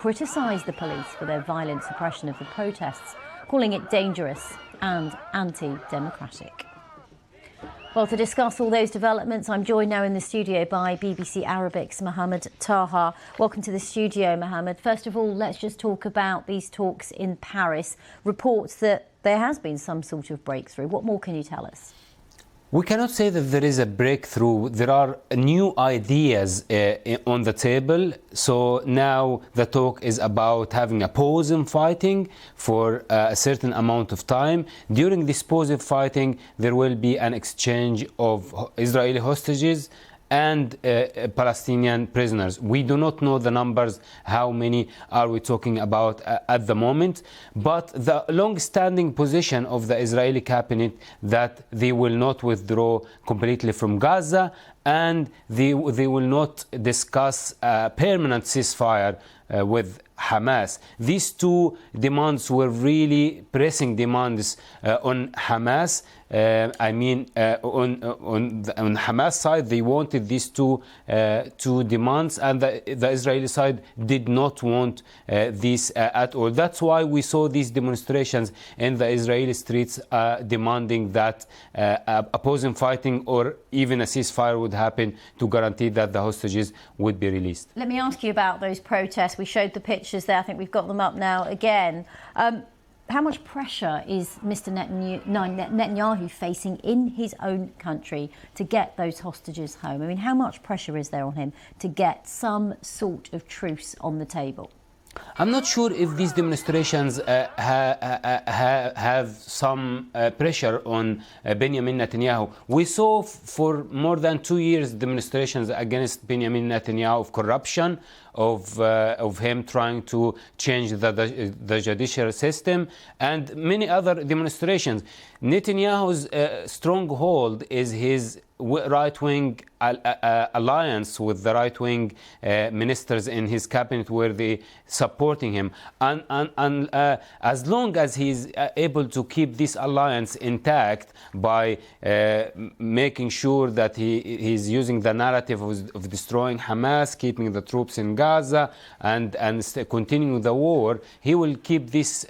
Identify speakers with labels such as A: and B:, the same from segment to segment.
A: criticised the police for their violent suppression of the protests, calling it dangerous and anti-democratic. Well, to discuss all those developments, I'm joined now in the studio by BBC Arabic's Mohamed Taha. Welcome to the studio, Mohamed. First of all, let's just talk about these talks in Paris. Reports that there has been some sort of breakthrough. What more can you tell us?
B: We cannot say that there is a breakthrough. There are new ideas on the table. So now the talk is about having a pause in fighting for a certain amount of time. During this pause in fighting, there will be an exchange of Israeli hostages and Palestinian prisoners. We do not know the numbers, how many are we talking about at the moment, but the long-standing position of the Israeli cabinet that they will not withdraw completely from Gaza and they will not discuss a permanent ceasefire with Hamas. These two demands were really pressing demands on Hamas. On Hamas side, they wanted these two demands, and the Israeli side did not want this at all. That's why we saw these demonstrations in the Israeli streets demanding that opposing fighting or even a ceasefire would happen to guarantee that the hostages would be released.
A: Let me ask you about those protests. We showed the pictures there. I think we've got them up now again. How much pressure is Mr. Netanyahu facing in his own country to get those hostages home? I mean, how much pressure is there on him to get some sort of truce on the table?
B: I'm not sure if these demonstrations have some pressure on Benjamin Netanyahu. We saw for more than 2 years demonstrations against Benjamin Netanyahu of corruption, of him trying to change the judicial system, and many other demonstrations. Netanyahu's stronghold is his right-wing alliance with the right-wing ministers in his cabinet, where they supporting him, and as long as he's able to keep this alliance intact by making sure that he's using the narrative of destroying Hamas, keeping the troops in Gaza, and continuing the war, he will keep this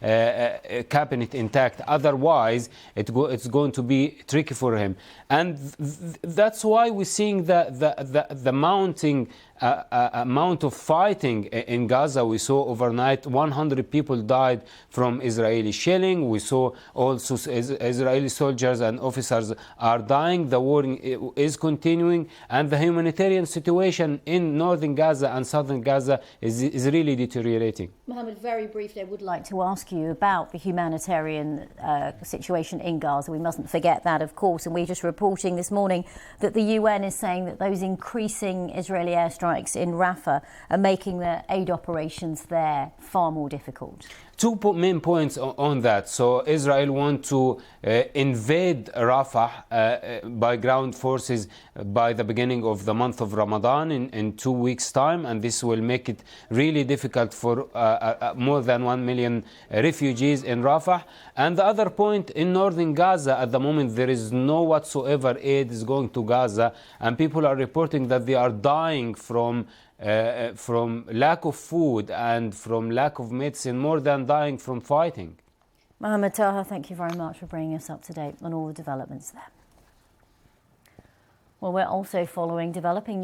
B: cabinet intact. Otherwise, it's going to be tricky for him, and that's why we're seeing the mounting amount of fighting in Gaza. We saw overnight 100 people died from Israeli shelling. We saw also Israeli soldiers and officers are dying. The war is continuing, and the humanitarian situation in northern Gaza and southern Gaza is really deteriorating.
A: Mohamed, very briefly, I would like to ask you about the humanitarian situation in Gaza. We mustn't forget that, of course, and we're just reporting this morning that the UN is saying that those increasing Israeli airstrikes in Rafah are making the aid operations there far more difficult.
B: Two main points on that. So Israel wants to invade Rafah by ground forces by the beginning of the month of Ramadan in 2 weeks' time, and this will make it really difficult for more than 1 million refugees in Rafah. And the other point, in northern Gaza at the moment there is no whatsoever aid is going to Gaza, and people are reporting that they are dying from lack of food and from lack of medicine, more than dying from fighting.
A: Mohamed Taha, thank you very much for bringing us up to date on all the developments there. Well, we're also following developing